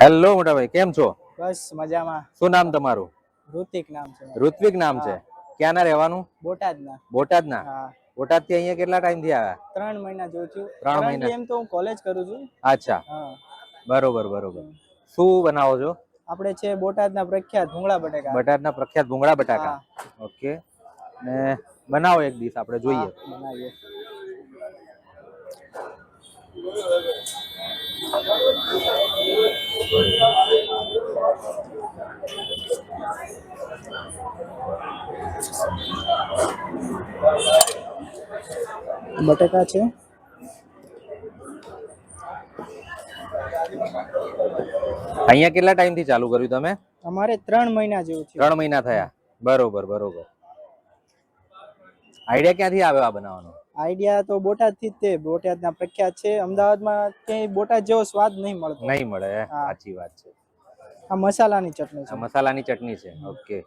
Hello મોટા ભાઈ, કેમ છો? બસ મજામાં. શું નામ તમારું? ઋતિક નામ છે. ઋત્વિક નામ છે. ક્યાંના રહેવાનું? બોટાદના. બોટાદના. હા. બોટાદ થી અહીંયા કેટલા ટાઈમ થી આવ્યા? 3 મહિના જેવું થયું. 3 મહિના. એમ તો હું કોલેજ કરું છું. અચ્છા. હા. બરોબર બરોબર. શું બનાવો છો? આપણે છે બોટાદના પ્રખ્યાત ભૂંગળા બટાકા. બોટાદના પ્રખ્યાત ભૂંગળા બટાકા. ઓકે. ને બનાવો એક ડીશ આપણે જોઈએ. બનાવીએ. બટાકા છે. અહીંયા કેટલા ટાઈમ થી ચાલુ કર્યું તમે? અમારે 3 મહિના જેવું થયું. 3 મહિના થયા. બરોબર બરોબર. આઈડિયા ક્યાંથી આવ્યો આ બનાવવાનો? આઈડિયા તો બોટાદ થી જ તે. બોટાદના પ્રખ્યાત છે. અમદાવાદમાં ક્યાંય બોટાદ જેવો સ્વાદ નહીં મળતો. નહીં મળે. સાચી વાત છે. આ મસાલાની ચટણી છે. મસાલાની ચટણી છે. ઓકે.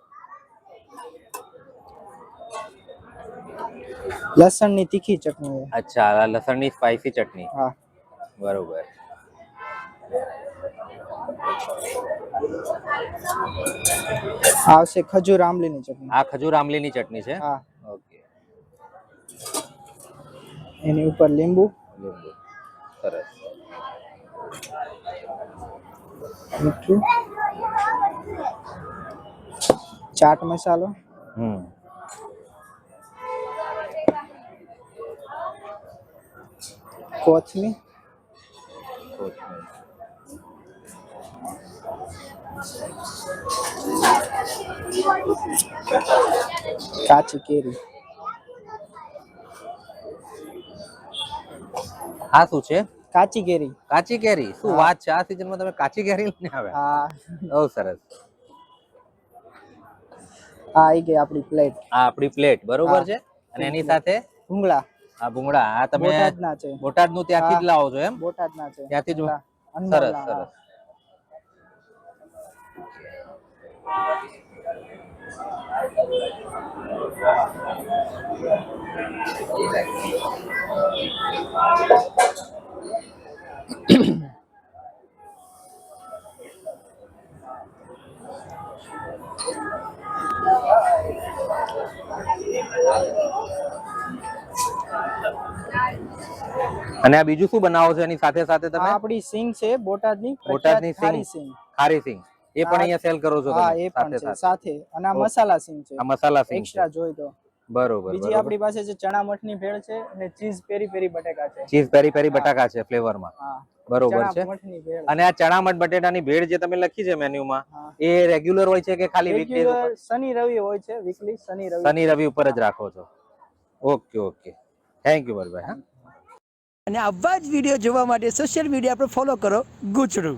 લસણની તીખી ચટણી. અચ્છા, લસણની સ્પાઈસી ચટણી. હા. બરોબર. આવશે ખજૂર આમલીની ચટણી. આ ખજૂર આમલીની ચટણી છે. હા. ઓકે. એની ઉપર લીંબુ. સરસ. મીઠું, ચાટ મસાલો, કોથમીર, કાચી કેરી. આ શું છે? કાચી કેરી. કાચી કેરી. શું વાત છે, આ સીઝનમાં તમે કાચી કેરી લઈને આવ્યા? હા. બહુ સરસ. આ આવી ગઈ આપણી પ્લેટ. આ આપણી પ્લેટ બરોબર છે. અને એની સાથે ભૂંગળા. આ ભૂંગળા. આ તમે બોટાદના છે. બોટાદનું ત્યાંથી જ લાવો છો એમ? બોટાદના છે. ત્યાંથી જ. સરસ સરસ. અને આ બીજું શું બનાવો છો એની સાથે સાથે તમે? આપણી સિંગ છે બોટાદની. બોટાદની ખારી સિંગ. ખારી સિંગ. એ પણ અહીંયા સેલ કરો છો તમે? હા, એ પણ છે સાથે. અને આ મસાલા સિંગ છે. આ મસાલા સિંગ એક્સ્ટ્રા જોઈ તો. બરોબર. બીજી આપણી પાસે છે ચણા મઠની ભેળ છે અને ચીઝ પેરી પેરી બટાકા છે. ચીઝ પેરી પેરી બટાકા છે ફ્લેવરમાં. હા. બરોબર છે. અને આ ચણા મઠ બટેટાની ભેળ જે તમે લખી છે મેન્યુમાં, એ રેગ્યુલર હોય છે કે ખાલી વીકલી? શનિ રવિ હોય છે. વીકલી શનિ રવિ ઉપર જ રાખો છો. Okay okay. થેન્ક યુ ભાઈ. અને આવા જ વિડીયો જોવા માટે સોશિયલ મીડિયા પર ફોલો કરો ગુચડું.